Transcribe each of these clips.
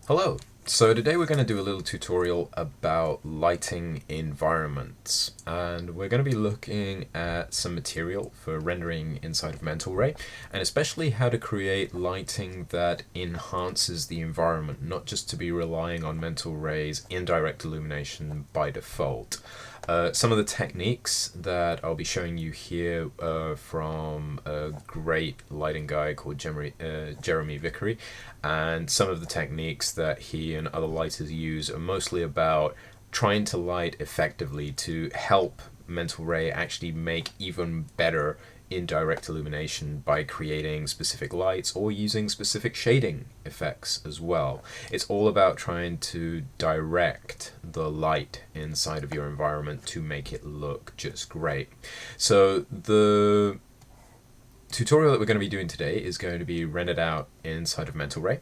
Hello. So today we're going to do a little tutorial about lighting environments, and we're going to be looking at some material for rendering inside of Mental Ray, and especially how to create lighting that enhances the environment, not just to be relying on Mental Ray's indirect illumination by default. Some of the techniques that I'll be showing you here from a great lighting guy called Jeremy Vickery, and some of the techniques that he and other lighters use are mostly about trying to light effectively to help Mental Ray actually make even better indirect illumination by creating specific lights or using specific shading effects as well. It's all about trying to direct the light inside of your environment to make it look just great. So the tutorial that we're going to be doing today is going to be rendered out inside of Mental Ray.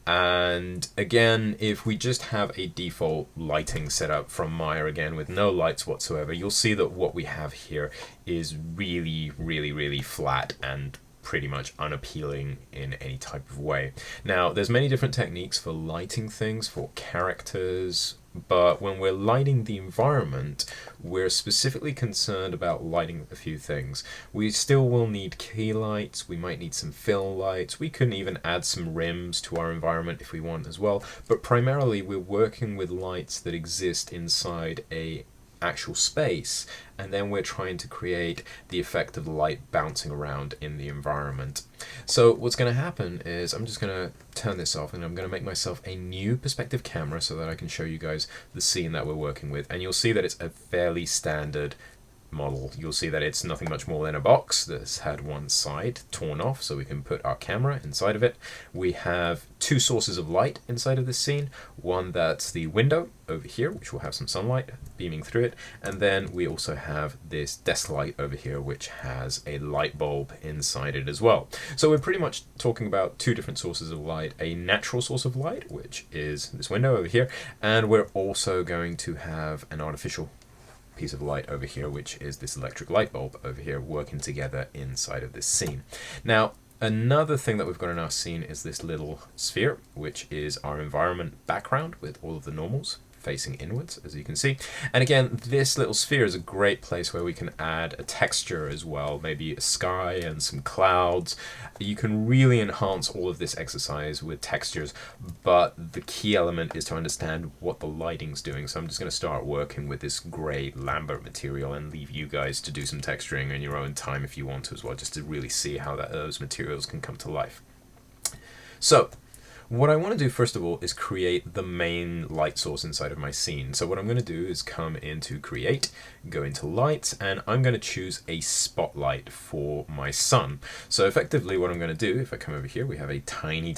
And again, if we just have a default lighting setup from Maya, again with no lights whatsoever, you'll see that what we have here is really flat and pretty much unappealing in any type of way. Now, there's many different techniques for lighting things, for characters, but when we're lighting the environment, we're specifically concerned about lighting a few things. We still will need key lights, we might need some fill lights, we can even add some rims to our environment if we want as well, but primarily we're working with lights that exist inside a actual space, and then we're trying to create the effect of the light bouncing around in the environment. So what's going to happen is I'm just going to turn this off, and I'm going to make myself a new perspective camera so that I can show you guys the scene that we're working with, and you'll see that it's a fairly standard model. You'll see that it's nothing much more than a box that's had one side torn off so we can put our camera inside of it. We have two sources of light inside of this scene. One that's the window over here, which will have some sunlight beaming through it, and then we also have this desk light over here which has a light bulb inside it as well. So we're pretty much talking about two different sources of light, a natural source of light, which is this window over here, and we're also going to have an artificial piece of light over here, which is this electric light bulb over here, working together inside of this scene. Now, another thing that we've got in our scene is this little sphere, which is our environment background with all of the normals facing inwards, as you can see. And again, this little sphere is a great place where we can add a texture as well, maybe a sky and some clouds. You can really enhance all of this exercise with textures, but the key element is to understand what the lighting's doing. So I'm just going to start working with this gray Lambert material and leave you guys to do some texturing in your own time if you want to as well, just to really see how those materials can come to life. So what I want to do first of all is create the main light source inside of my scene. So what I'm going to do is come into Create, go into Lights, and I'm going to choose a spotlight for my sun. So effectively what I'm going to do, if I come over here, we have a tiny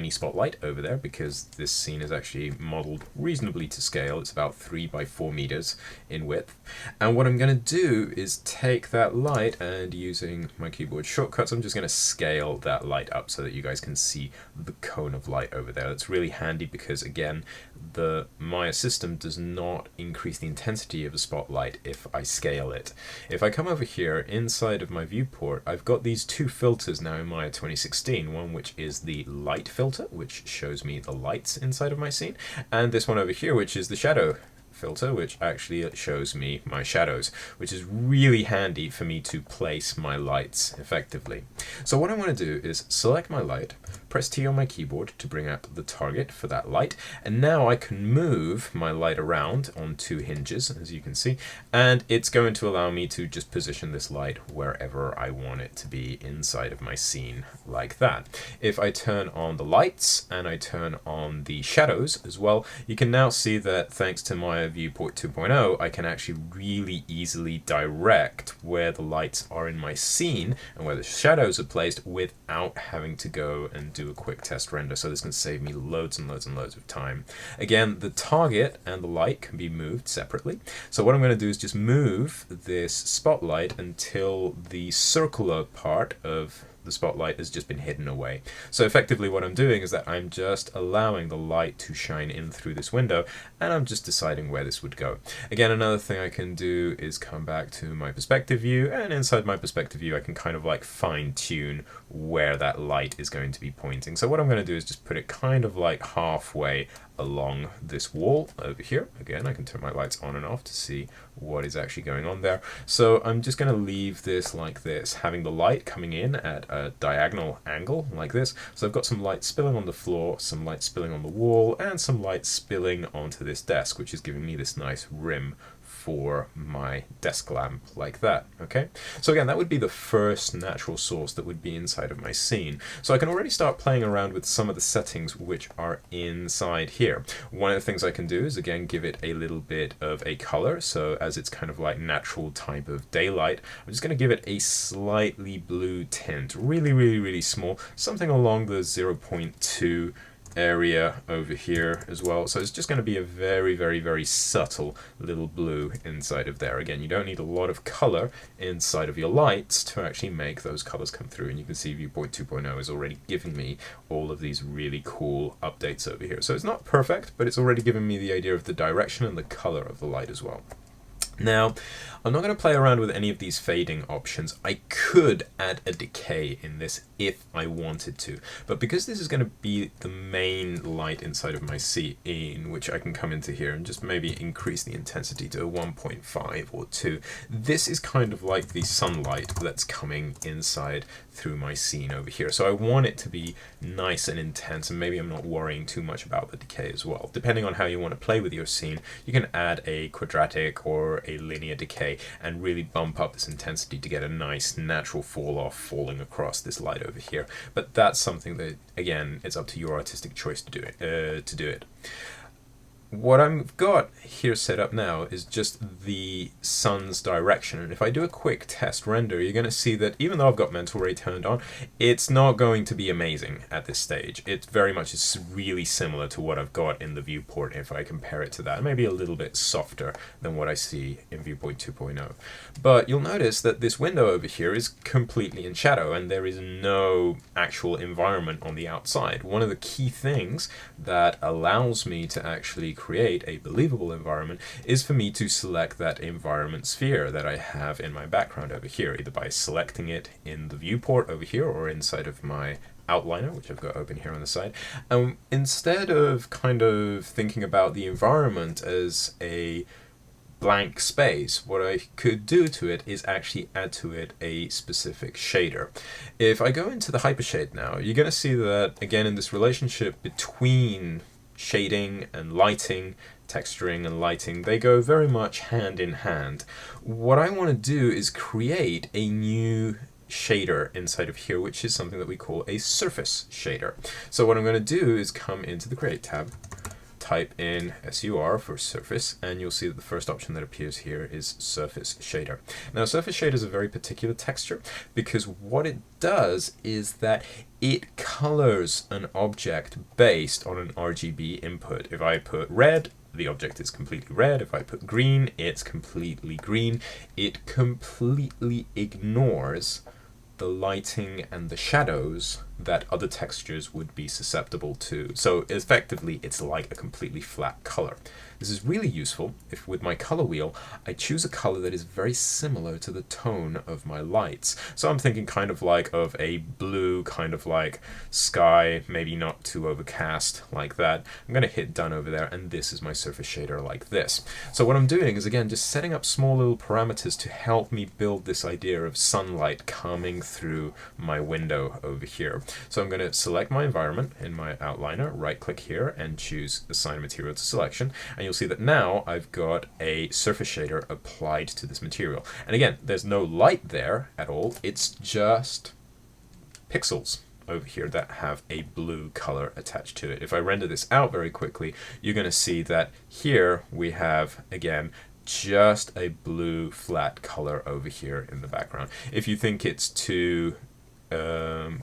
spotlight over there because this scene is actually modeled reasonably to scale. It's about 3 by 4 meters in width. And what I'm going to do is take that light, and using my keyboard shortcuts, I'm just going to scale that light up so that you guys can see the cone of light over there. That's really handy because, again, the Maya system does not increase the intensity of a spotlight if I scale it. If I come over here inside of my viewport, I've got these two filters now in Maya 2016, one which is the light filter, which shows me the lights inside of my scene, and this one over here, which is the shadow filter, which actually shows me my shadows, which is really handy for me to place my lights effectively. So what I want to do is select my light, press T on my keyboard to bring up the target for that light, and now I can move my light around on two hinges, as you can see, and it's going to allow me to just position this light wherever I want it to be inside of my scene, like that. If I turn on the lights and I turn on the shadows as well, you can now see that thanks to my Viewport 2.0, I can actually really easily direct where the lights are in my scene and where the shadows are placed without having to go and do a quick test render. So this can save me loads and loads of time. Again, the target and the light can be moved separately. So what I'm going to do is just move this spotlight until the circular part of the spotlight has just been hidden away. So effectively what I'm doing is that I'm just allowing the light to shine in through this window, and I'm just deciding where this would go. Again, another thing I can do is come back to my perspective view, and inside my perspective view I can kind of like fine tune where that light is going to be pointing. So what I'm going to do is just put it kind of like halfway along this wall over here. Again, I can turn my lights on and off to see what is actually going on there. So I'm just going to leave this like this, having the light coming in at a diagonal angle like this. So I've got some light spilling on the floor, some light spilling on the wall, and some light spilling onto this desk, which is giving me this nice rim for my desk lamp like that. Okay, so again, that would be the first natural source that would be inside of my scene. So I can already start playing around with some of the settings which are inside here. One of the things I can do is again give it a little bit of a color. So as it's kind of like natural type of daylight, I'm just going to give it a slightly blue tint, really small, something along the 0.2 area over here as well. So it's just going to be a very subtle little blue inside of there. Again, you don't need a lot of color inside of your lights to actually make those colors come through, and you can see Viewpoint 2.0 is already giving me all of these really cool updates over here. So it's not perfect, but it's already giving me the idea of the direction and the color of the light as well. Now, I'm not going to play around with any of these fading options. I could add a decay in this if I wanted to, but because this is going to be the main light inside of my scene, which I can come into here and just maybe increase the intensity to a 1.5 or 2, this is kind of like the sunlight that's coming inside through my scene over here. So I want it to be nice and intense, and maybe I'm not worrying too much about the decay as well. Depending on how you want to play with your scene, you can add a quadratic or a linear decay and really bump up this intensity to get a nice natural fall off falling across this light over here. But that's something that, again, it's up to your artistic choice to do it. What I've got here set up now is just the sun's direction, and if I do a quick test render, you're going to see that even though I've got mental ray turned on, it's not going to be amazing at this stage. It's very much really similar to what I've got in the viewport if I compare it to that, maybe a little bit softer than what I see in Viewpoint 2.0. But you'll notice that this window over here is completely in shadow, and there is no actual environment on the outside. One of the key things that allows me to actually create a believable environment is for me to select that environment sphere that I have in my background over here, either by selecting it in the viewport over here or inside of my outliner, which I've got open here on the side. Instead of kind of thinking about the environment as a blank space, what I could do to it is actually add to it a specific shader. If I go into the hypershade now, you're going to see that again in this relationship between shading and lighting, texturing and lighting, they go very much hand in hand. What I want to do is create a new shader inside of here, which is something that we call a surface shader. So what I'm going to do is come into the Create tab, type in SUR for surface, and you'll see that the first option that appears here is surface shader. Now, surface shader is a very particular texture because what it does is that it colors an object based on an RGB input. If I put red, the object is completely red. If I put green, it's completely green. It completely ignores the lighting and the shadows that other textures would be susceptible to. So effectively, it's like a completely flat color. This is really useful if with my color wheel, I choose a color that is very similar to the tone of my lights. So I'm thinking kind of like of a blue, kind of like sky, maybe not too overcast like that. I'm going to hit done over there, and this is my surface shader like this. So what I'm doing is, again, just setting up small little parameters to help me build this idea of sunlight coming through my window over here. So I'm going to select my environment in my outliner, right click here and choose assign material to selection, and you'll see that now I've got a surface shader applied to this material. And again, there's no light there at all, it's just pixels over here that have a blue color attached to it. If I render this out very quickly, you're going to see that here we have, again, just a blue flat color over here in the background. If you think it's too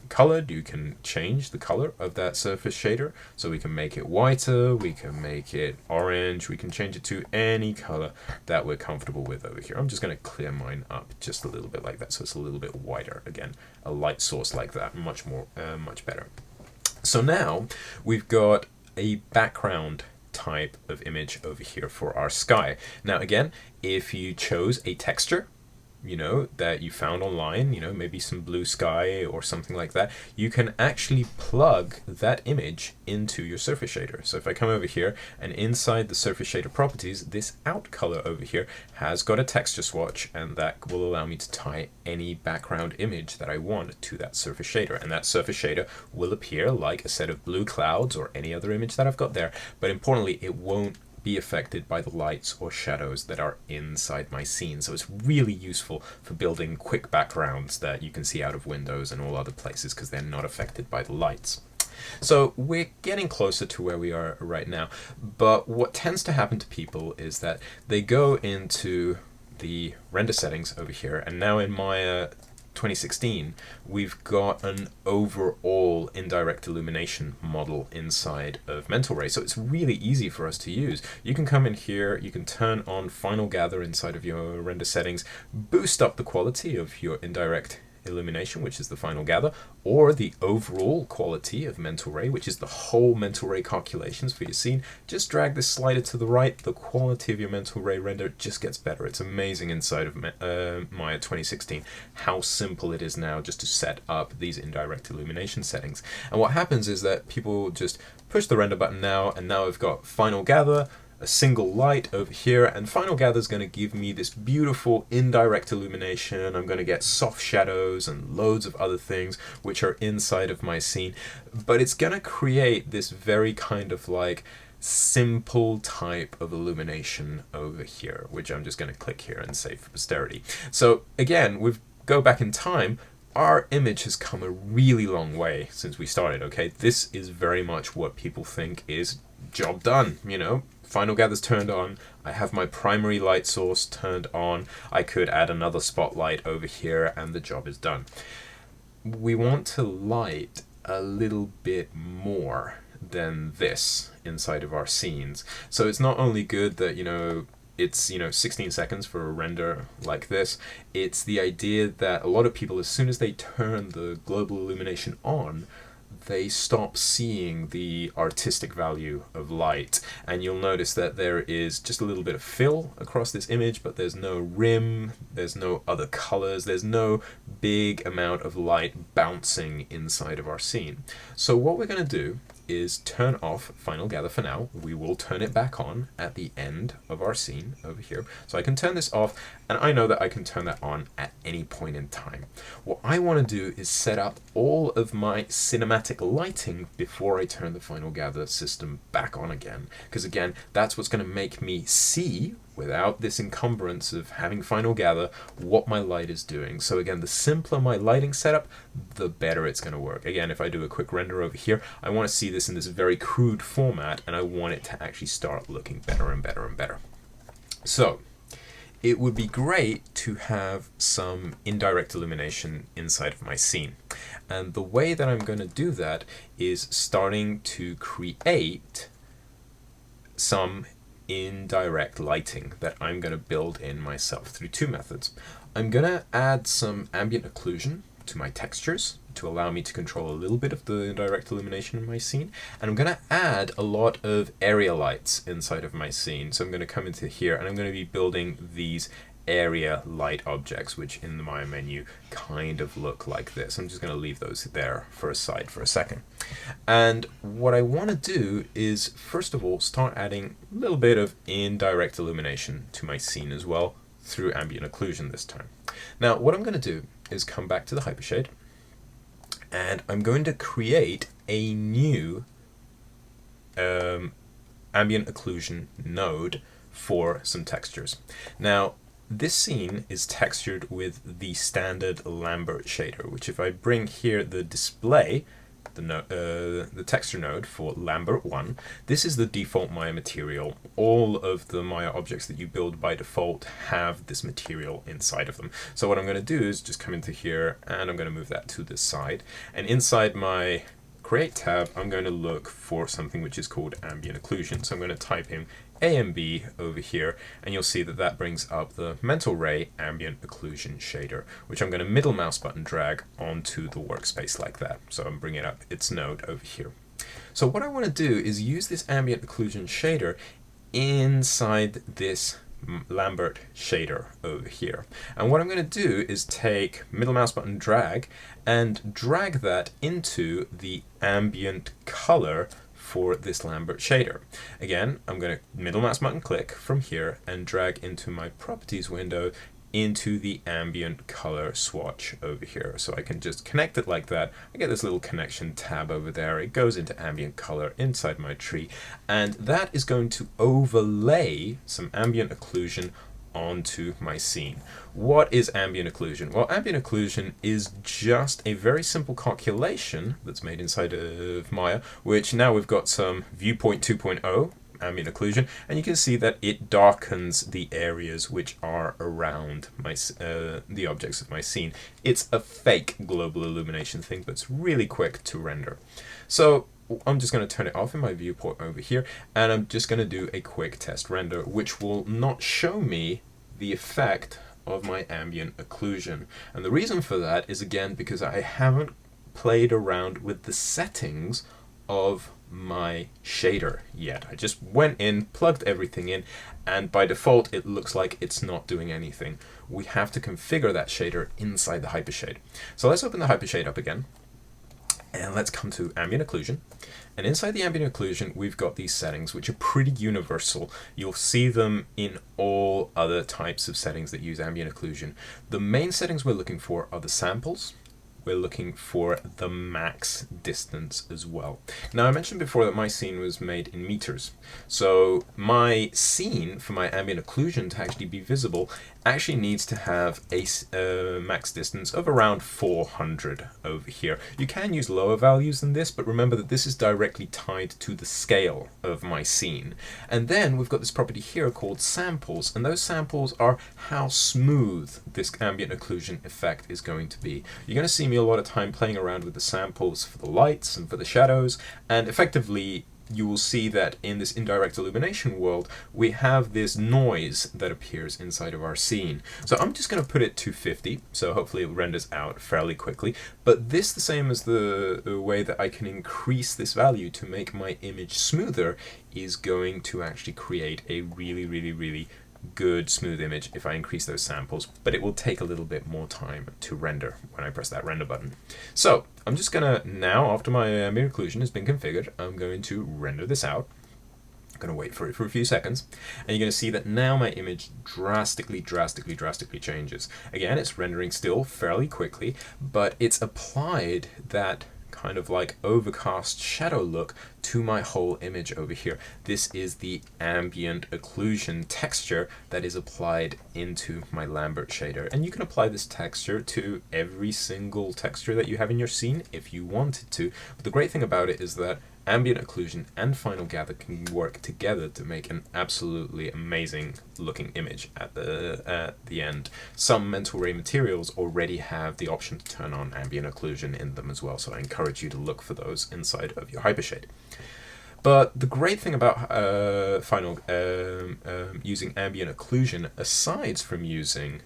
colored, you can change the color of that surface shader. So we can make it whiter, we can make it orange, we can change it to any color that we're comfortable with over here. I'm just going to clear mine up just a little bit like that, so it's a little bit whiter. Again, a light source like that, much better. So now we've got a background type of image over here for our sky. Now again, if you chose a texture, you know, that you found online, you know, maybe some blue sky or something like that, you can actually plug that image into your surface shader. So if I come over here and inside the surface shader properties, this out color over here has got a texture swatch, and that will allow me to tie any background image that I want to that surface shader. And that surface shader will appear like a set of blue clouds or any other image that I've got there. But importantly, it won't be affected by the lights or shadows that are inside my scene. So it's really useful for building quick backgrounds that you can see out of windows and all other places, because they're not affected by the lights. So we're getting closer to where we are right now, but what tends to happen to people is that they go into the render settings over here, and now in Maya 2016 we've got an overall indirect illumination model inside of Mental Ray, so it's really easy for us to use. You can come in here, you can turn on Final Gather inside of your render settings, boost up the quality of your indirect illumination, which is the Final Gather, or the overall quality of Mental Ray, which is the whole Mental Ray calculations for your scene. Just drag this slider to the right, the quality of your Mental Ray render just gets better. It's amazing inside of Maya 2016 how simple it is now just to set up these indirect illumination settings. And what happens is that people just push the render button now, and now I've got Final Gather, a single light over here, and Final Gather is going to give me this beautiful indirect illumination. I'm going to get soft shadows and loads of other things which are inside of my scene, but it's going to create this very kind of like simple type of illumination over here, which I'm just going to click here and save for posterity. So again, we go back in time, our image has come a really long way since we started, okay? This is very much what people think is job done, you know? Final Gather's turned on, I have my primary light source turned on, I could add another spotlight over here and the job is done. We want to light a little bit more than this inside of our scenes. So it's not only good that, you know, it's, you know, 16 seconds for a render like this, it's the idea that a lot of people, as soon as they turn the global illumination on, they stop seeing the artistic value of light, and you'll notice that there is just a little bit of fill across this image, but there's no rim, there's no other colors, there's no big amount of light bouncing inside of our scene. So what we're going to do is turn off Final Gather for now. We will turn it back on at the end of our scene over here. So I can turn this off, and I know that I can turn that on at any point in time. What I want to do is set up all of my cinematic lighting before I turn the Final Gather system back on again. Because again, that's what's going to make me see, without this encumbrance of having Final Gather, what my light is doing. So again, the simpler my lighting setup, the better it's going to work. Again, if I do a quick render over here, I want to see this in this very crude format, and I want it to actually start looking better and better and better. So it would be great to have some indirect illumination inside of my scene. And the way that I'm going to do that is starting to create some indirect lighting that I'm going to build in myself through two methods. I'm going to add some ambient occlusion to my textures to allow me to control a little bit of the indirect illumination in my scene, and I'm going to add a lot of area lights inside of my scene. So I'm going to come into here and I'm going to be building these area light objects, which in the Maya menu kind of look like this. I'm just going to leave those there for a side for a second. And what I want to do is, first of all, start adding a little bit of indirect illumination to my scene as well through ambient occlusion this time. Now, what I'm going to do is come back to the hypershade, and I'm going to create a new ambient occlusion node for some textures. Now, this scene is textured with the standard Lambert shader, which if I bring here the display the texture node for Lambert 1. This is the default Maya material. All of the Maya objects that you build by default have this material inside of them. So what I'm going to do is just come into here, and I'm going to move that to this side. And inside my Create tab, I'm going to look for something which is called ambient occlusion. So I'm going to type in AMB over here, and you'll see that that brings up the mental ray ambient occlusion shader, which I'm going to middle mouse button drag onto the workspace like that. So I'm bringing up its node over here. So what I want to do is use this ambient occlusion shader inside this Lambert shader over here. And what I'm going to do is take middle mouse button drag and drag that into the ambient color for this Lambert shader. Again, I'm going to middle mouse button click from here and drag into my properties window into the ambient color swatch over here. So I can just connect it like that. I get this little connection tab over there. It goes into ambient color inside my tree, and that is going to overlay some ambient occlusion onto my scene. What is ambient occlusion? Well, ambient occlusion is just a very simple calculation that's made inside of Maya, which now we've got some viewpoint 2.0 ambient occlusion, and you can see that it darkens the areas which are around my the objects of my scene. It's a fake global illumination thing, but it's really quick to render. So I'm just going to turn it off in my viewport over here, and I'm just going to do a quick test render, which will not show me the effect of my ambient occlusion. And the reason for that is, again, because I haven't played around with the settings of my shader yet. I just went in, plugged everything in, and by default it looks like it's not doing anything. We have to configure that shader inside the hypershade. So let's open the hypershade up again, and let's come to ambient occlusion. And inside the ambient occlusion, we've got these settings, which are pretty universal. You'll see them in all other types of settings that use ambient occlusion. The main settings we're looking for are the samples. We're looking for the max distance as well. Now, I mentioned before that my scene was made in meters. So my scene, for my ambient occlusion to actually be visible, actually needs to have a max distance of around 400 over here. You can use lower values than this, but remember that this is directly tied to the scale of my scene. And then we've got this property here called samples, and those samples are how smooth this ambient occlusion effect is going to be. You're going to see me a lot of time playing around with the samples for the lights and for the shadows, and effectively you will see that in this indirect illumination world, we have this noise that appears inside of our scene. So I'm just going to put it to 50, so hopefully it renders out fairly quickly. But this, the same as the way that I can increase this value to make my image smoother, is going to actually create a really good smooth image if I increase those samples, but it will take a little bit more time to render when I press that render button. So I'm just gonna, now after my ambient occlusion has been configured, I'm going to render this out. I'm gonna wait for it for a few seconds, and you're gonna see that now my image drastically changes. Again, it's rendering still fairly quickly, but it's applied that kind of like overcast shadow look to my whole image over here. This is the ambient occlusion texture that is applied into my Lambert shader, and you can apply this texture to every single texture that you have in your scene if you wanted to. But the great thing about it is that ambient occlusion and final gather can work together to make an absolutely amazing looking image at the end. Some mental ray materials already have the option to turn on ambient occlusion in them as well, so I encourage you to look for those inside of your hypershade. But the great thing about using ambient occlusion, aside from using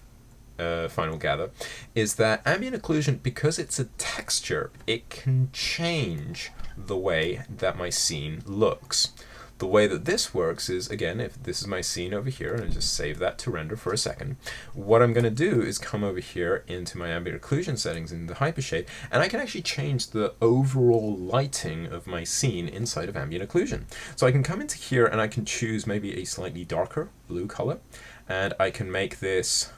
final gather, is that ambient occlusion, because it's a texture, it can change the way that my scene looks. The way that this works is, again, if this is my scene over here, and I just save that to render for a second, what I'm going to do is come over here into my ambient occlusion settings in the hypershade, and I can actually change the overall lighting of my scene inside of ambient occlusion. So I can come into here and I can choose maybe a slightly darker blue color, and I can make this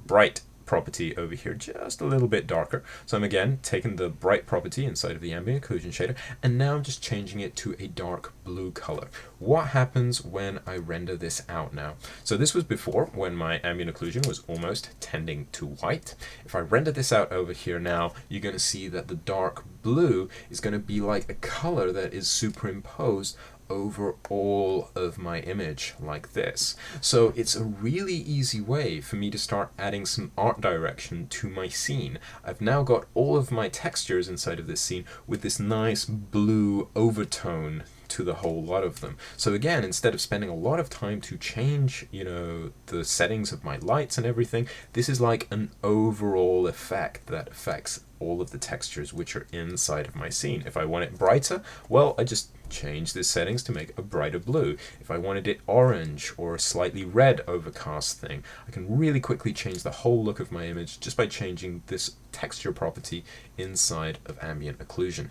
bright property over here just a little bit darker. So I'm again taking the bright property inside of the ambient occlusion shader, and now I'm just changing it to a dark blue color. What happens when I render this out now? So this was before, when my ambient occlusion was almost tending to white. If I render this out over here now, you're going to see that the dark blue is going to be like a color that is superimposed over all of my image like this. So it's a really easy way for me to start adding some art direction to my scene. I've now got all of my textures inside of this scene with this nice blue overtone to the whole lot of them. So again, instead of spending a lot of time to change, the settings of my lights and everything, this is like an overall effect that affects all of the textures which are inside of my scene. If I want it brighter, well, I just change the settings to make a brighter blue. If I wanted it orange or a slightly red overcast thing, I can really quickly change the whole look of my image just by changing this texture property inside of ambient occlusion.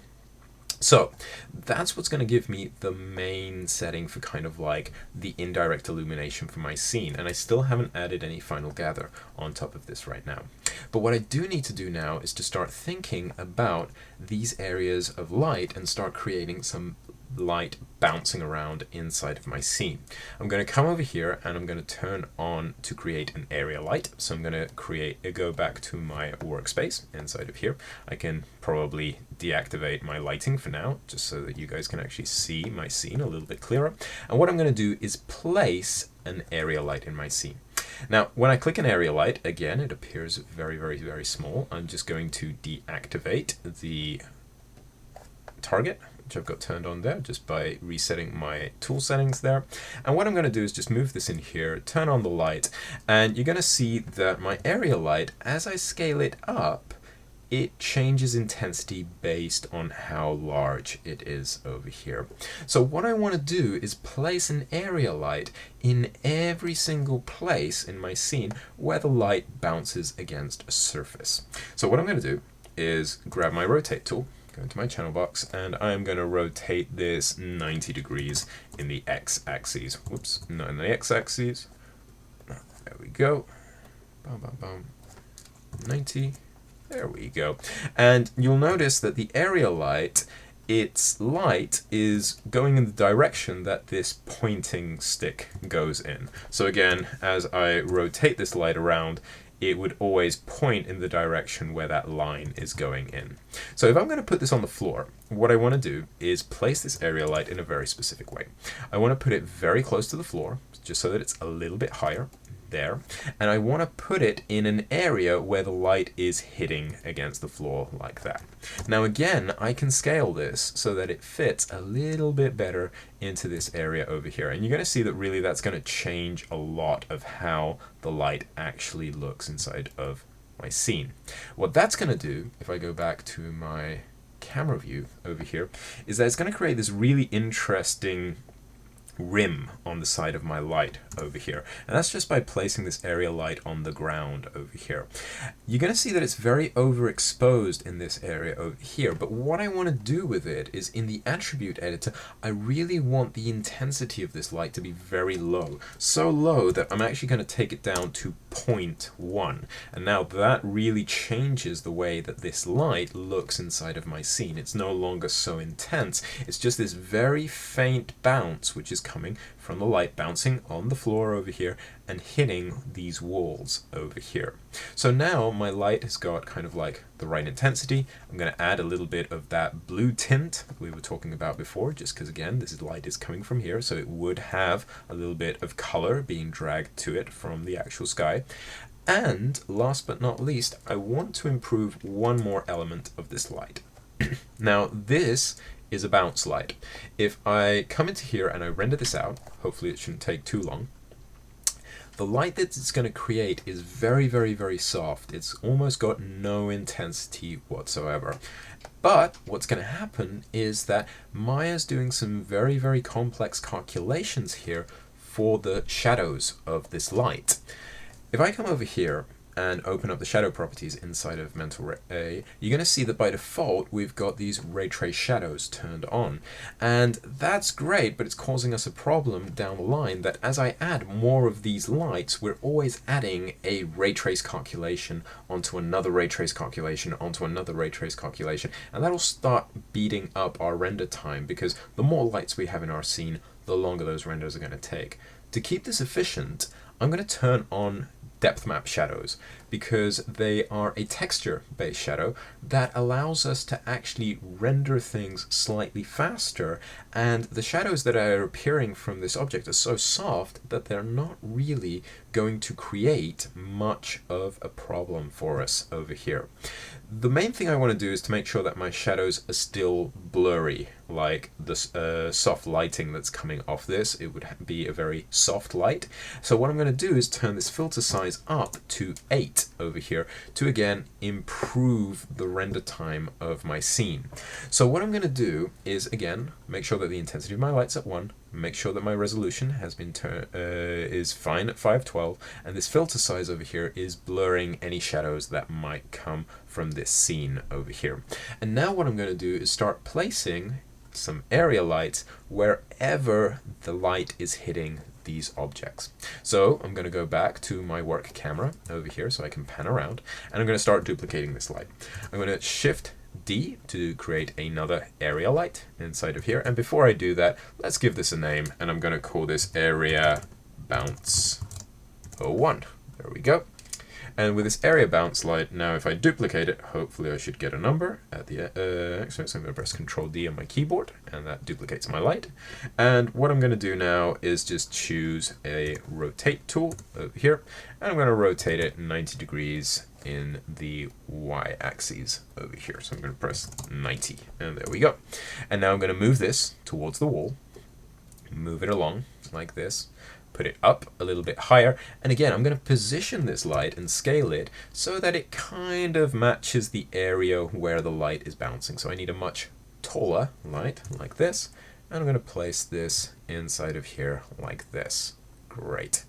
So that's what's going to give me the main setting for kind of like the indirect illumination for my scene, and I still haven't added any final gather on top of this right now. But what I do need to do now is to start thinking about these areas of light and start creating some light bouncing around inside of my scene. I'm going to come over here and I'm going to turn on to create an area light. So I'm going to go back to my workspace inside of here. I can probably deactivate my lighting for now, just so that you guys can actually see my scene a little bit clearer. And what I'm going to do is place an area light in my scene. Now, when I click an area light, again, it appears very, very, very small. I'm just going to deactivate the target, which I've got turned on there just by resetting my tool settings there. And what I'm going to do is just move this in here, turn on the light, and you're going to see that my area light, as I scale it up, it changes intensity based on how large it is over here. So what I want to do is place an area light in every single place in my scene where the light bounces against a surface. So what I'm going to do is grab my rotate tool, go into my channel box, and I'm going to rotate this 90 degrees in the x-axis. Whoops, not in the x-axis. There we go. Boom, boom, boom. 90. There we go. And you'll notice that the area light, its light is going in the direction that this pointing stick goes in. So again, as I rotate this light around, it would always point in the direction where that line is going in. So if I'm going to put this on the floor, what I want to do is place this area light in a very specific way. I want to put it very close to the floor, just so that it's a little bit higher there, and I want to put it in an area where the light is hitting against the floor like that. Now again, I can scale this so that it fits a little bit better into this area over here, and you're going to see that really that's going to change a lot of how the light actually looks inside of my scene. What that's going to do, if I go back to my camera view over here, is that it's going to create this really interesting rim on the side of my light over here, and that's just by placing this area light on the ground over here. You're going to see that it's very overexposed in this area over here, but what I want to do with it is in the attribute editor, I really want the intensity of this light to be very low, so low that I'm actually going to take it down to 0.1, and now that really changes the way that this light looks inside of my scene. It's no longer so intense, it's just this very faint bounce which is coming from the light bouncing on the floor over here and hitting these walls over here. So now my light has got kind of like the right intensity. I'm going to add a little bit of that blue tint we were talking about before, just because again this light is coming from here, so it would have a little bit of color being dragged to it from the actual sky. And last but not least, I want to improve one more element of this light. Now this is a bounce light. If I come into here and I render this out, hopefully it shouldn't take too long, the light that it's going to create is very, very, very soft. It's almost got no intensity whatsoever. But what's going to happen is that Maya's doing some very, very complex calculations here for the shadows of this light. If I come over here and open up the shadow properties inside of Mental Ray, you're going to see that by default we've got these ray trace shadows turned on, and that's great, but it's causing us a problem down the line that as I add more of these lights, we're always adding a ray trace calculation onto another ray trace calculation onto another ray trace calculation, and that'll start beating up our render time, because the more lights we have in our scene, the longer those renders are going to take. To keep this efficient, I'm going to turn on depth map shadows, because they are a texture-based shadow that allows us to actually render things slightly faster, and the shadows that are appearing from this object are so soft that they're not really going to create much of a problem for us over here. The main thing I want to do is to make sure that my shadows are still blurry, like the soft lighting that's coming off this. It would be a very soft light. So what I'm going to do is turn this filter size up to 8 over here to again improve the render time of my scene. So what I'm going to do is again make sure that the intensity of my light's at 1, make sure that my resolution has been is fine at 512, and this filter size over here is blurring any shadows that might come from this scene over here. And now what I'm going to do is start placing some area lights wherever the light is hitting these objects. So I'm going to go back to my work camera over here so I can pan around, and I'm going to start duplicating this light. I'm going to Shift D to create another area light inside of here, and before I do that, let's give this a name, and I'm going to call this area bounce 01. There we go. And with this area bounce light, now if I duplicate it, hopefully I should get a number at the so I'm going to press Control D on my keyboard, and that duplicates my light. And what I'm going to do now is just choose a rotate tool over here, and I'm going to rotate it 90 degrees in the y-axis over here. So I'm going to press 90, and there we go. And now I'm going to move this towards the wall, move it along like this, put it up a little bit higher, and again I'm going to position this light and scale it so that it kind of matches the area where the light is bouncing. So I need a much taller light like this, and I'm going to place this inside of here like this. Great,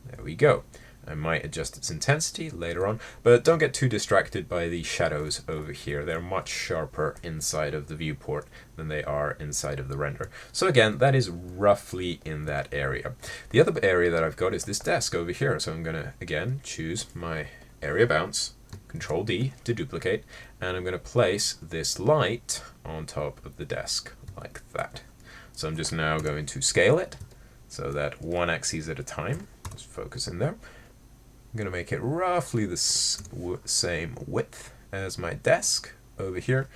there we go. I might adjust its intensity later on, but don't get too distracted by the shadows over here. They're much sharper inside of the viewport than they are inside of the render. So again, that is roughly in that area. The other area that I've got is this desk over here. So I'm going to, again, choose my area bounce, Control D to duplicate, and I'm going to place this light on top of the desk like that. So I'm just now going to scale it so that one axis at a time. Just focus in there. I'm going to make it roughly the same width as my desk over here,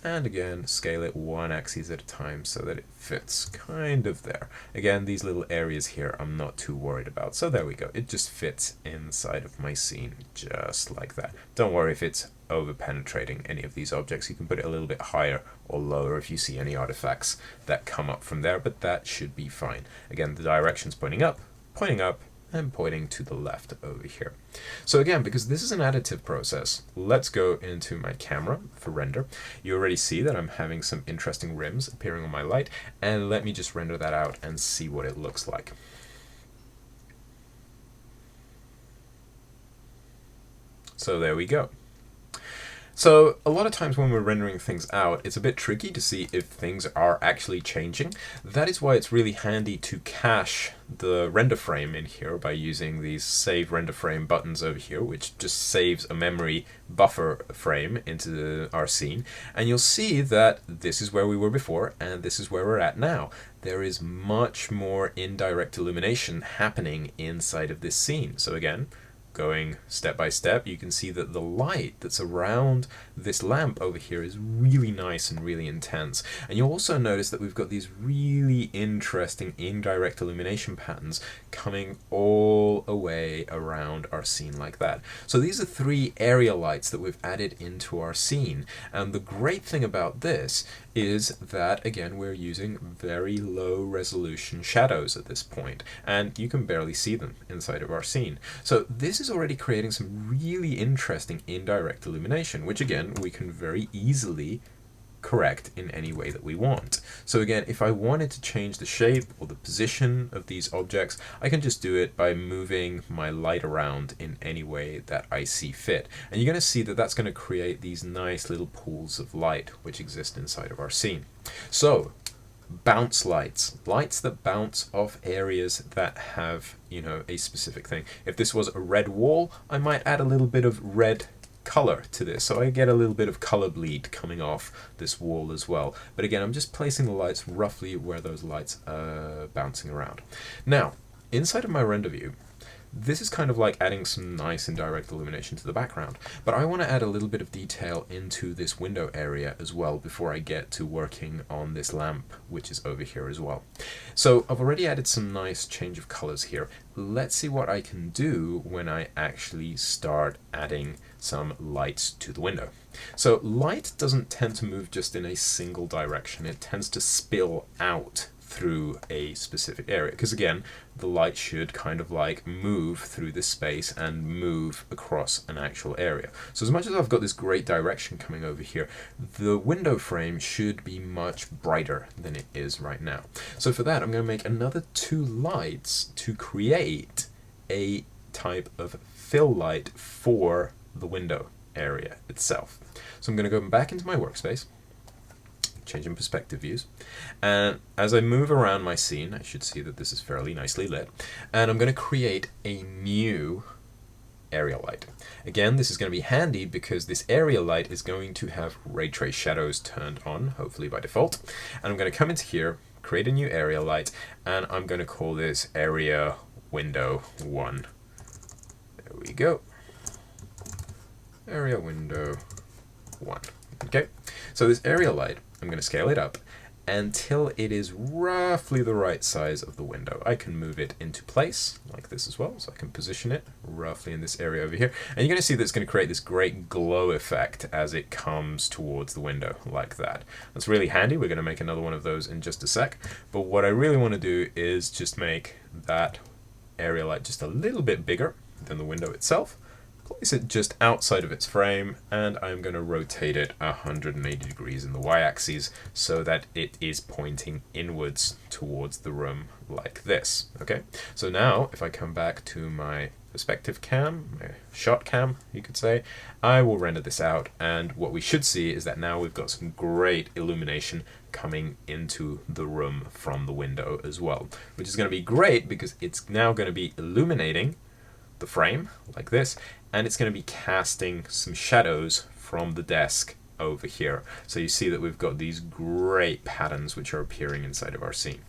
and again scale it one axis at a time so that it fits kind of there. Again, these little areas here I'm not too worried about, so there we go. It just fits inside of my scene just like that. Don't worry if it's over penetrating any of these objects. You can put it a little bit higher or lower if you see any artifacts that come up from there, but that should be fine. Again, the direction's pointing up, and pointing to the left over here. So again, because this is an additive process, let's go into my camera for render. You already see that I'm having some interesting rims appearing on my light, and let me just render that out and see what it looks like. So there we go. So a lot of times when we're rendering things out, it's a bit tricky to see if things are actually changing. That is why it's really handy to cache the render frame in here by using these save render frame buttons over here, which just saves a memory buffer frame into our scene. And you'll see that this is where we were before and this is where we're at now. There is much more indirect illumination happening inside of this scene. So again, going step by step, you can see that the light that's around this lamp over here is really nice and really intense. And you'll also notice that we've got these really interesting indirect illumination patterns coming all the way around our scene like that. So these are 3 area lights that we've added into our scene. And the great thing about this is that, again, we're using very low resolution shadows at this point, and you can barely see them inside of our scene. So this is already creating some really interesting indirect illumination, which again, we can very easily correct in any way that we want. So again, if I wanted to change the shape or the position of these objects, I can just do it by moving my light around in any way that I see fit. And you're going to see that that's going to create these nice little pools of light which exist inside of our scene. So bounce lights, lights that bounce off areas that have, a specific thing. If this was a red wall, I might add a little bit of red color to this, so I get a little bit of color bleed coming off this wall as well. But again, I'm just placing the lights roughly where those lights are bouncing around. Now, inside of my render view, this is kind of like adding some nice indirect illumination to the background, but I want to add a little bit of detail into this window area as well before I get to working on this lamp, which is over here as well. So I've already added some nice change of colors here. Let's see what I can do when I actually start adding some lights to the window. So light doesn't tend to move just in a single direction. It tends to spill out through a specific area, because again, the light should kind of like move through this space and move across an actual area. So as much as I've got this great direction coming over here, the window frame should be much brighter than it is right now. So for that, I'm going to make another 2 lights to create a type of fill light for the window area itself. So I'm going to go back into my workspace, changing perspective views, and as I move around my scene, I should see that this is fairly nicely lit, and I'm going to create a new area light. Again, this is going to be handy because this area light is going to have ray trace shadows turned on, hopefully by default, and I'm going to come into here, create a new area light, and I'm going to call this area window 1. There we go. Area window 1. Okay, so this area light, I'm going to scale it up until it is roughly the right size of the window. I can move it into place like this as well, so I can position it roughly in this area over here. And you're going to see that it's going to create this great glow effect as it comes towards the window like that. That's really handy. We're going to make another one of those in just a sec. But what I really want to do is just make that area light just a little bit bigger than the window itself. Place it just outside of its frame, and I'm going to rotate it 180 degrees in the y-axis so that it is pointing inwards towards the room like this. Okay, so now if I come back to my perspective cam, my shot cam, you could say, I will render this out, and what we should see is that now we've got some great illumination coming into the room from the window as well, which is going to be great because it's now going to be illuminating the frame like this, and it's going to be casting some shadows from the desk over here. So you see that we've got these great patterns which are appearing inside of our scene.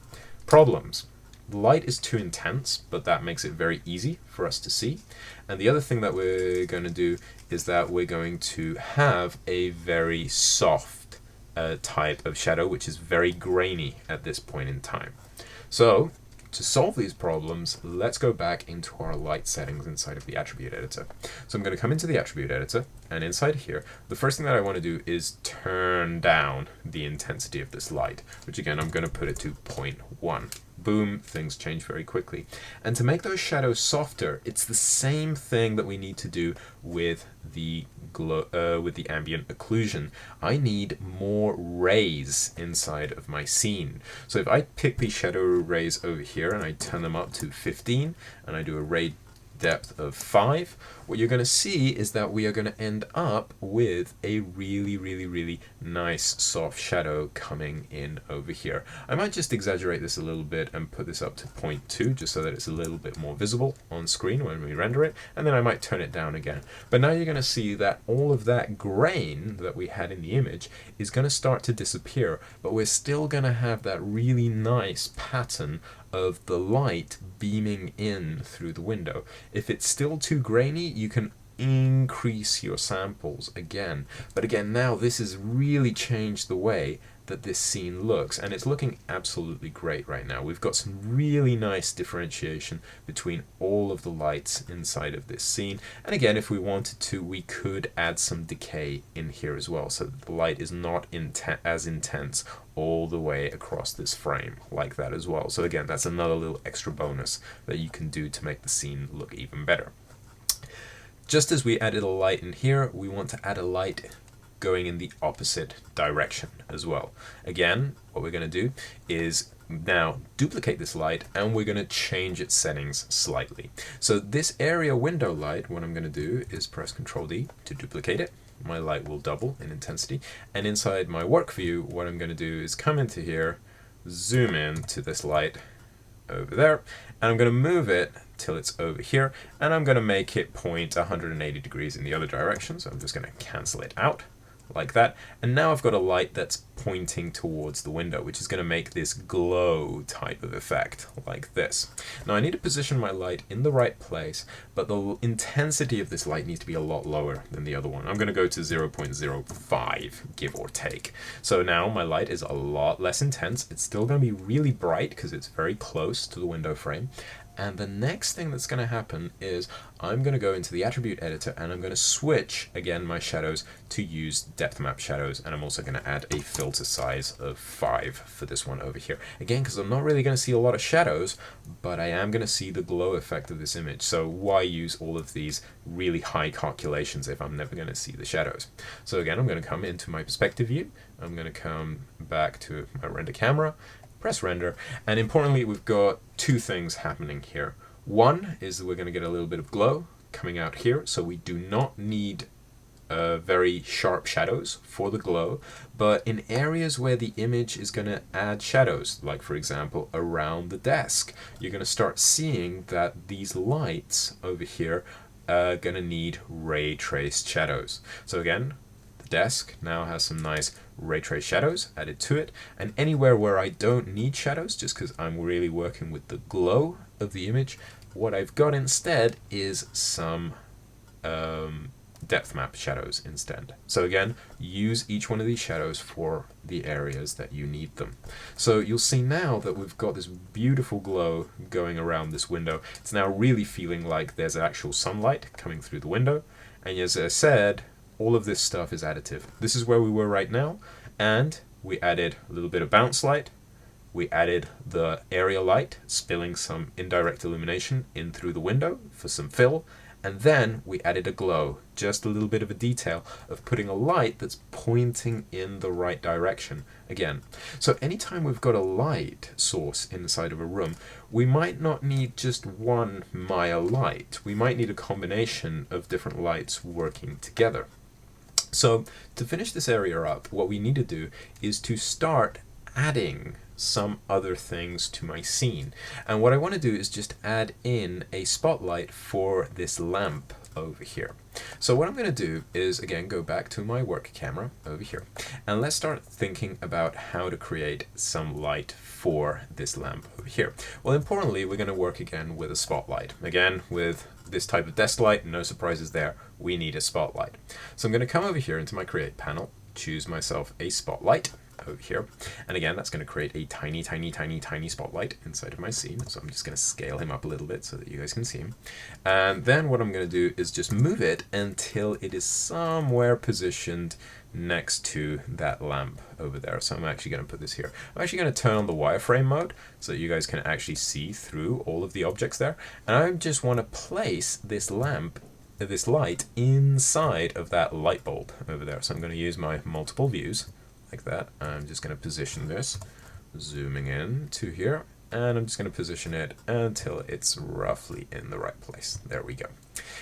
Problems. The light is too intense, but that makes it very easy for us to see. And the other thing that we're going to do is that we're going to have a very soft type of shadow, which is very grainy at this point in time. So to solve these problems, let's go back into our light settings inside of the attribute editor. So I'm going to come into the attribute editor, and inside here, the first thing that I want to do is turn down the intensity of this light, which again, I'm going to put it to 0.1. Boom, things change very quickly. And to make those shadows softer, it's the same thing that we need to do with the ambient occlusion. I need more rays inside of my scene. So if I pick these shadow rays over here and I turn them up to 15 and I do a ray depth of 5, what you're going to see is that we are going to end up with a really nice soft shadow coming in over here. I might just exaggerate this a little bit and put this up to 0.2 just so that it's a little bit more visible on screen when we render it, and then I might turn it down again. But now you're going to see that all of that grain that we had in the image is going to start to disappear, but we're still going to have that really nice pattern of the light beaming in through the window. If it's still too grainy, you can increase your samples again. But again, now this has really changed the way that this scene looks, and it's looking absolutely great right now. We've got some really nice differentiation between all of the lights inside of this scene. And again, if we wanted to, we could add some decay in here as well, so that the light is not as intense all the way across this frame like that as well. So again, that's another little extra bonus that you can do to make the scene look even better. Just as we added a light in here, we want to add a light going in the opposite direction as well. Again, what we're going to do is now duplicate this light, and we're going to change its settings slightly. So this area window light, what I'm going to do is press Ctrl D to duplicate it. My light will double in intensity, and inside my work view, what I'm going to do is come into here, zoom in to this light over there, and I'm going to move it till it's over here, and I'm going to make it point 180 degrees in the other direction. So I'm just going to cancel it out like that. And now I've got a light that's pointing towards the window, which is going to make this glow type of effect like this. Now I need to position my light in the right place, but the intensity of this light needs to be a lot lower than the other one. I'm going to go to 0.05, give or take. So now my light is a lot less intense. It's still going to be really bright because it's very close to the window frame. And the next thing that's going to happen is I'm going to go into the attribute editor and I'm going to switch again my shadows to use depth map shadows, and I'm also going to add a filter size of 5 for this one over here. Again, because I'm not really going to see a lot of shadows, but I am going to see the glow effect of this image. So why use all of these really high calculations if I'm never going to see the shadows? So again, I'm going to come into my perspective view. I'm going to come back to my render camera, press render, and importantly we've got two things happening here. One is that we're going to get a little bit of glow coming out here, so we do not need very sharp shadows for the glow, but in areas where the image is going to add shadows, like for example around the desk, you're going to start seeing that these lights over here are going to need ray traced shadows. So again, the desk now has some nice ray trace shadows added to it, and anywhere where I don't need shadows, just because I'm really working with the glow of the image, what I've got instead is some depth map shadows instead. So again, use each one of these shadows for the areas that you need them. So you'll see now that we've got this beautiful glow going around this window. It's now really feeling like there's actual sunlight coming through the window, and as I said, all of this stuff is additive. This is where we were right now, and we added a little bit of bounce light. We added the area light, spilling some indirect illumination in through the window for some fill, and then we added a glow, just a little bit of a detail of putting a light that's pointing in the right direction again. So anytime we've got a light source inside of a room, we might not need just one Maya light. We might need a combination of different lights working together. So to finish this area up, what we need to do is to start adding some other things to my scene. And what I want to do is just add in a spotlight for this lamp over here. So what I'm going to do is again go back to my work camera over here, and let's start thinking about how to create some light for this lamp over here. Well, importantly, we're going to work again with a spotlight. Again, with this type of desk light, no surprises there, we need a spotlight. So I'm going to come over here into my create panel, choose myself a spotlight over here, and again that's going to create a tiny spotlight inside of my scene. So I'm just going to scale him up a little bit so that you guys can see him, and then what I'm going to do is just move it until it is somewhere positioned next to that lamp over there. So I'm actually going to put this here. I'm actually going to turn on the wireframe mode so that you guys can actually see through all of the objects there, and I just want to place this lamp, this light, inside of that light bulb over there. So I'm going to use my multiple views like that. I'm just going to position this, zooming in to here, and I'm just going to position it until it's roughly in the right place. There we go.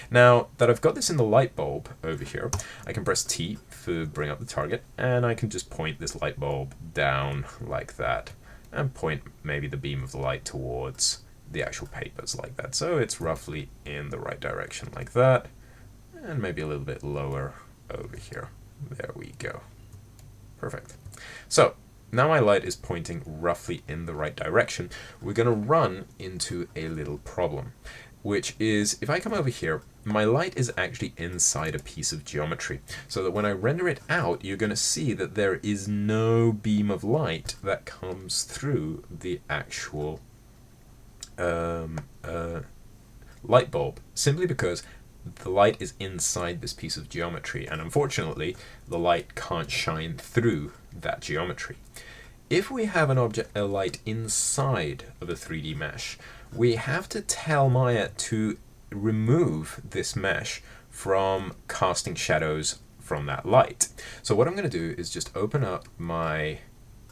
Now that I've got this in the light bulb over here, I can press T to bring up the target, and I can just point this light bulb down like that, and point maybe the beam of the light towards the actual papers like that. So it's roughly in the right direction like that, and maybe a little bit lower over here. There we go. Perfect. So now my light is pointing roughly in the right direction. We're going to run into a little problem, which is if I come over here, my light is actually inside a piece of geometry, so that when I render it out, you're going to see that there is no beam of light that comes through the actual light bulb, simply because the light is inside this piece of geometry, and unfortunately the light can't shine through that geometry. If we have a light inside of a 3D mesh, we have to tell Maya to remove this mesh from casting shadows from that light. So what I'm going to do is just open up my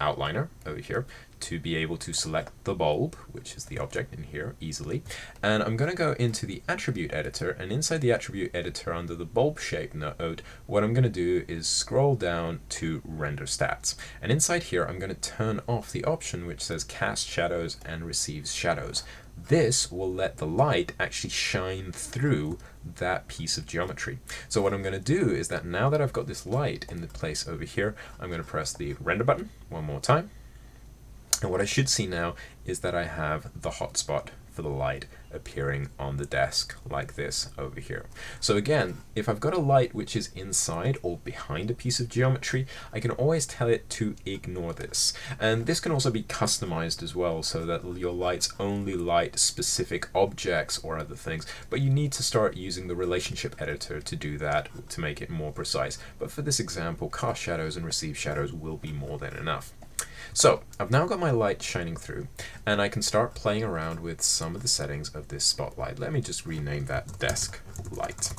outliner over here, to be able to select the bulb, which is the object in here, easily. And I'm going to go into the attribute editor, and inside the attribute editor under the bulb shape node, what I'm going to do is scroll down to render stats. And inside here, I'm going to turn off the option which says cast shadows and receives shadows. This will let the light actually shine through that piece of geometry. So what I'm going to do is that now that I've got this light in the place over here, I'm going to press the render button one more time. And what I should see now is that I have the hotspot for the light appearing on the desk like this over here. So again, if I've got a light which is inside or behind a piece of geometry, I can always tell it to ignore this. And this can also be customized as well, so that your lights only light specific objects or other things, but you need to start using the relationship editor to do that, to make it more precise. But for this example, cast shadows and receive shadows will be more than enough. So I've now got my light shining through, and I can start playing around with some of the settings of this spotlight. Let me just rename that desk light.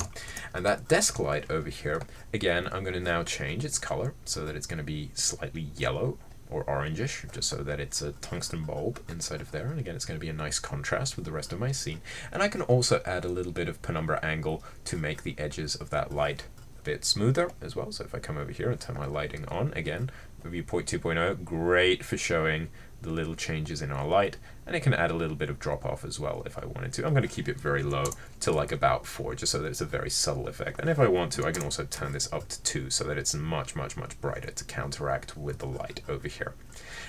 And that desk light over here, again, I'm going to now change its color so that it's going to be slightly yellow or orangish, just so that it's a tungsten bulb inside of there. And again, it's going to be a nice contrast with the rest of my scene. And I can also add a little bit of penumbra angle to make the edges of that light a bit smoother as well. So if I come over here and turn my lighting on again, viewport 2.0, great for showing the little changes in our light, and it can add a little bit of drop off as well if I wanted to. I'm going to keep it very low to like about 4, just so that it's a very subtle effect. And if I want to, I can also turn this up to 2 so that it's much brighter to counteract with the light over here.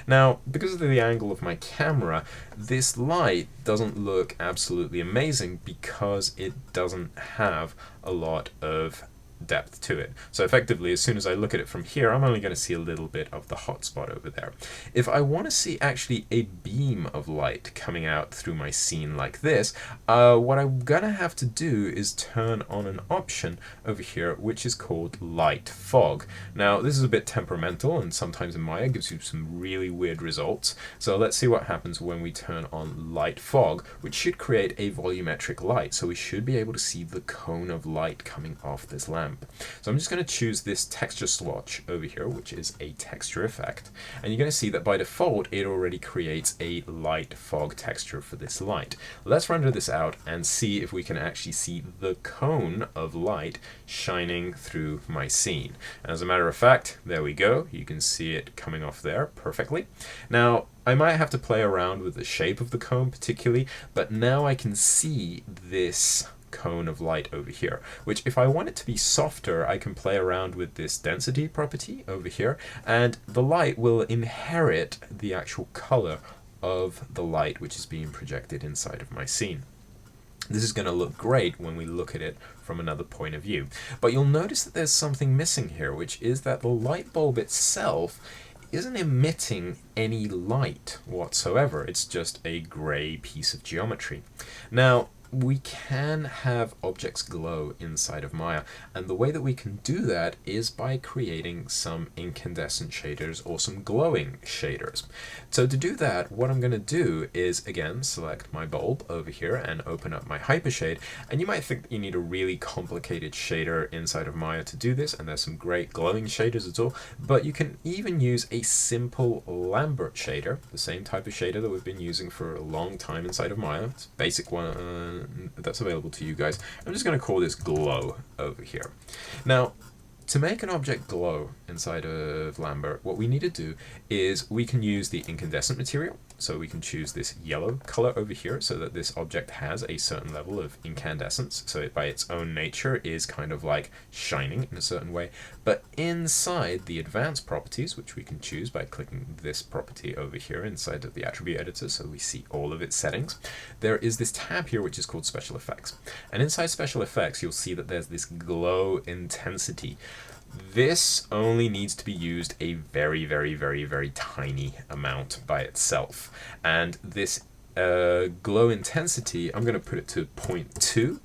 Now, because of the angle of my camera, this light doesn't look absolutely amazing because it doesn't have a lot of depth to it. So effectively, as soon as I look at it from here, I'm only going to see a little bit of the hotspot over there. If I want to see actually a beam of light coming out through my scene like this, what I'm going to have to do is turn on an option over here which is called light fog. Now this is a bit temperamental, and sometimes in Maya gives you some really weird results. So let's see what happens when we turn on light fog, which should create a volumetric light. So we should be able to see the cone of light coming off this lamp. So I'm just going to choose this texture swatch over here, which is a texture effect. And you're going to see that by default, it already creates a light fog texture for this light. Let's render this out and see if we can actually see the cone of light shining through my scene. And as a matter of fact, there we go. You can see it coming off there perfectly. Now, I might have to play around with the shape of the cone particularly, but now I can see this cone of light over here, which if I want it to be softer, I can play around with this density property over here, and the light will inherit the actual color of the light which is being projected inside of my scene. This is going to look great when we look at it from another point of view. But you'll notice that there's something missing here, which is that the light bulb itself isn't emitting any light whatsoever. It's just a gray piece of geometry. Now, we can have objects glow inside of Maya, and the way that we can do that is by creating some incandescent shaders or some glowing shaders. So to do that, what I'm going to do is again select my bulb over here and open up my hypershade. And you might think that you need a really complicated shader inside of Maya to do this, and there's some great glowing shaders at all, but you can even use a simple Lambert shader, the same type of shader that we've been using for a long time inside of Maya. It's a basic one that's available to you guys. I'm just going to call this glow over here. Now, to make an object glow inside of Lambert, what we need to do is we can use the incandescent material. So we can choose this yellow color over here so that this object has a certain level of incandescence. So it by its own nature is kind of like shining in a certain way. But inside the advanced properties, which we can choose by clicking this property over here inside of the attribute editor so we see all of its settings, there is this tab here which is called special effects. And inside special effects, you'll see that there's this glow intensity. This only needs to be used a very tiny amount by itself. And this glow intensity, I'm going to put it to 0.2.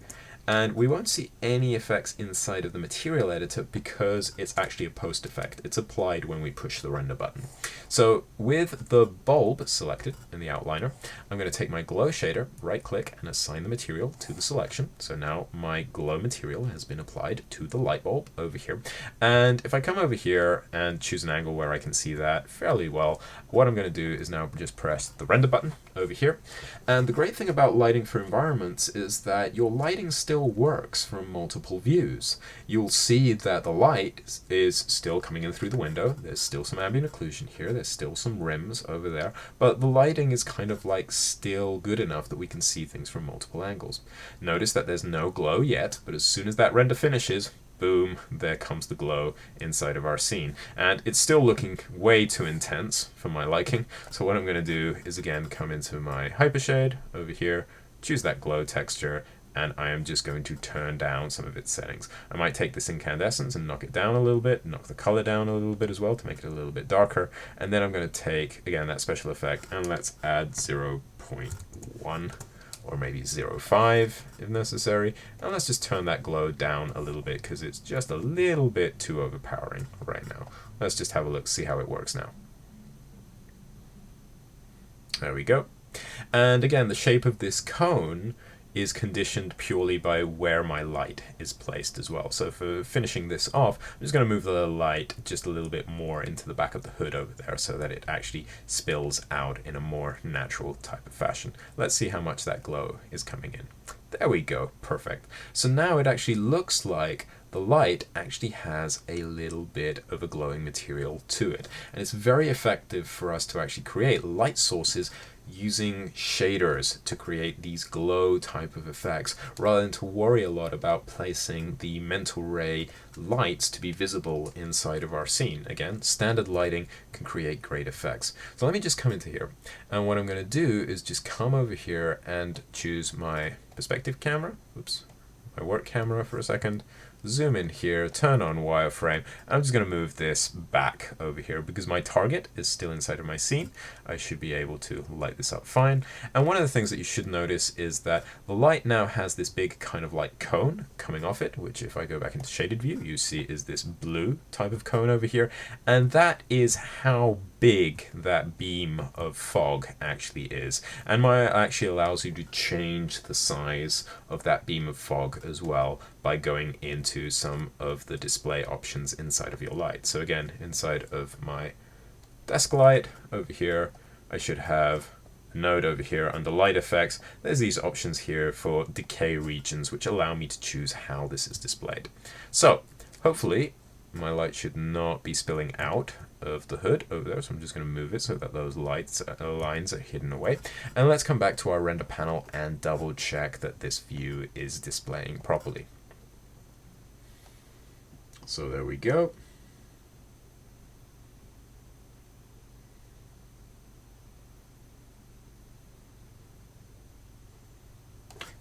And we won't see any effects inside of the material editor because it's actually a post effect. It's applied when we push the render button. So with the bulb selected in the outliner, I'm going to take my glow shader, right click, and assign the material to the selection. So now my glow material has been applied to the light bulb over here. And if I come over here and choose an angle where I can see that fairly well, what I'm going to do is now just press the render button over here. And the great thing about lighting for environments is that your lighting still works from multiple views. You'll see that the light is still coming in through the window. There's still some ambient occlusion here. There's still some rims over there. But the lighting is kind of like still good enough that we can see things from multiple angles. Notice that there's no glow yet, but as soon as that render finishes, boom, there comes the glow inside of our scene. And it's still looking way too intense for my liking. So what I'm going to do is again come into my hypershade over here, choose that glow texture, and I am just going to turn down some of its settings. I might take this incandescence and knock it down a little bit, knock the color down a little bit as well to make it a little bit darker. And then I'm going to take, again, that special effect, and let's add 0.1. or maybe 0.5 if necessary, and let's just turn that glow down a little bit because it's just a little bit too overpowering right now. Let's just have a look, see how it works now. There we go. And again, the shape of this cone is conditioned purely by where my light is placed as well. So for finishing this off, I'm just going to move the light just a little bit more into the back of the hood over there so that it actually spills out in a more natural type of fashion. Let's see how much that glow is coming in. There we go, perfect. So now it actually looks like the light actually has a little bit of a glowing material to it. And it's very effective for us to actually create light sources using shaders to create these glow type of effects rather than to worry a lot about placing the mental ray lights to be visible inside of our scene. Again, standard lighting can create great effects. So let me just come into here, and what I'm going to do is just come over here and choose my perspective camera, my work camera for a second, zoom in here, turn on wireframe. I'm just going to move this back over here because my target is still inside of my scene. I should be able to light this up fine. And one of the things that you should notice is that the light now has this big kind of like cone coming off it, which if I go back into shaded view, you see is this blue type of cone over here. And that is how big that beam of fog actually is. And Maya actually allows you to change the size of that beam of fog as well by going into some of the display options inside of your light. So again, inside of my desk light over here, I should have a node over here under light effects. There's these options here for decay regions, which allow me to choose how this is displayed. So hopefully my light should not be spilling out of the hood over there, so I'm just going to move it so that those lines are hidden away. And let's come back to our render panel and double check that this view is displaying properly. So there we go.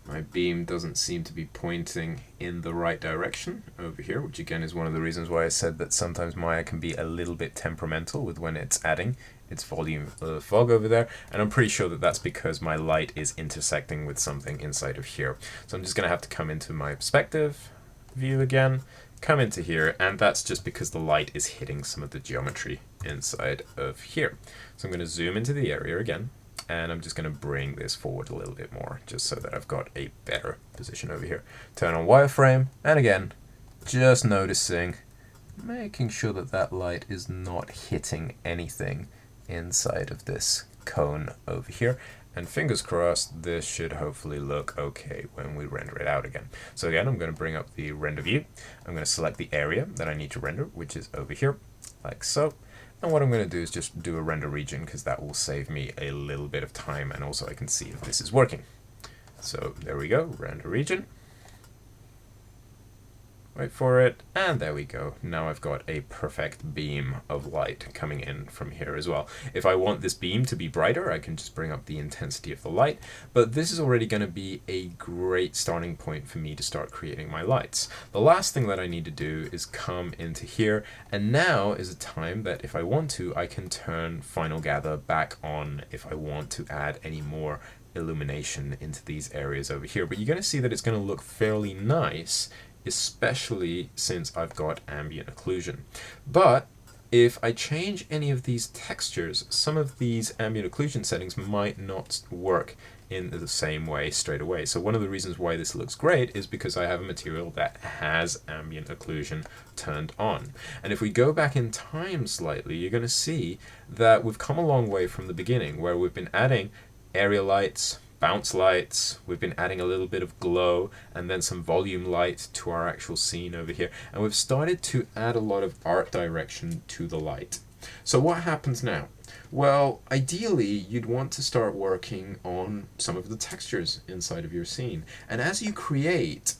My beam doesn't seem to be pointing in the right direction over here, which again is one of the reasons why I said that sometimes Maya can be a little bit temperamental with when it's adding its volume of fog over there. And I'm pretty sure that that's because my light is intersecting with something inside of here. So I'm just going to have to come into my perspective view again, come into here, and that's just because the light is hitting some of the geometry inside of here. So I'm going to zoom into the area again, and I'm just going to bring this forward a little bit more just so that I've got a better position over here. Turn on wireframe, and again, just noticing, making sure that that light is not hitting anything inside of this cone over here. And fingers crossed, this should hopefully look okay when we render it out again. So again, I'm going to bring up the render view. I'm going to select the area that I need to render, which is over here, like so. And what I'm going to do is just do a render region because that will save me a little bit of time, and also I can see if this is working. So there we go, render region. Wait for it, and there we go. Now I've got a perfect beam of light coming in from here as well. If I want this beam to be brighter, I can just bring up the intensity of the light, but this is already going to be a great starting point for me to start creating my lights. The last thing that I need to do is come into here, and now is a time that if I want to, I can turn Final Gather back on if I want to add any more illumination into these areas over here. But you're going to see that it's going to look fairly nice, especially since I've got ambient occlusion. But if I change any of these textures, some of these ambient occlusion settings might not work in the same way straight away. So one of the reasons why this looks great is because I have a material that has ambient occlusion turned on. And if we go back in time slightly, you're going to see that we've come a long way from the beginning, where we've been adding area lights, bounce lights, we've been adding a little bit of glow, and then some volume light to our actual scene over here. And we've started to add a lot of art direction to the light. So what happens now? Well, ideally, you'd want to start working on some of the textures inside of your scene. And as you create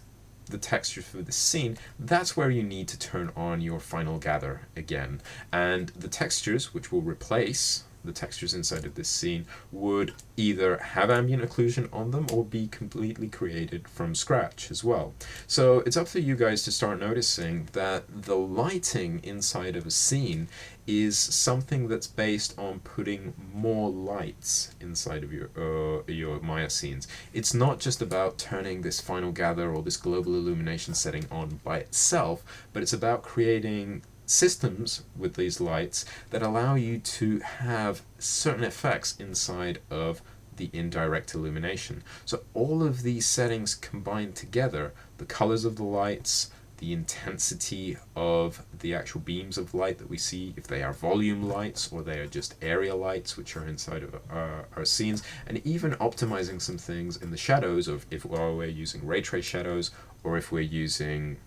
the textures for the scene, that's where you need to turn on your final gather again. And the textures, which will replace the textures inside of this scene, would either have ambient occlusion on them or be completely created from scratch as well. So it's up to you guys to start noticing that the lighting inside of a scene is something that's based on putting more lights inside of your Maya scenes. It's not just about turning this final gather or this global illumination setting on by itself, but it's about creating systems with these lights that allow you to have certain effects inside of the indirect illumination. So all of these settings combined together, the colors of the lights, the intensity of the actual beams of light that we see, if they are volume lights or they are just area lights which are inside of our scenes, and even optimizing some things in the shadows of if we're using ray trace shadows or if we're using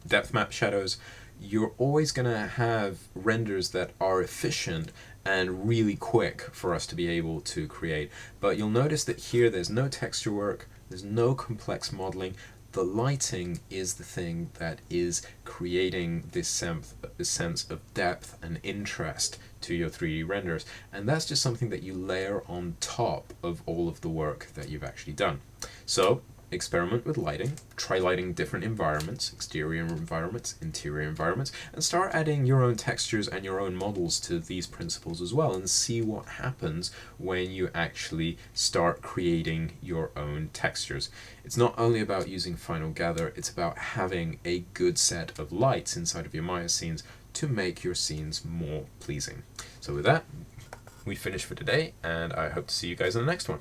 depth map shadows, you're always going to have renders that are efficient and really quick for us to be able to create. But you'll notice that here there's no texture work, there's no complex modeling. The lighting is the thing that is creating this sense of depth and interest to your 3D renders, and that's just something that you layer on top of all of the work that you've actually done. So experiment with lighting, try lighting different environments, exterior environments, interior environments, and start adding your own textures and your own models to these principles as well, and see what happens when you actually start creating your own textures. It's not only about using Final Gather, it's about having a good set of lights inside of your Maya scenes to make your scenes more pleasing. So with that, we finish for today, and I hope to see you guys in the next one.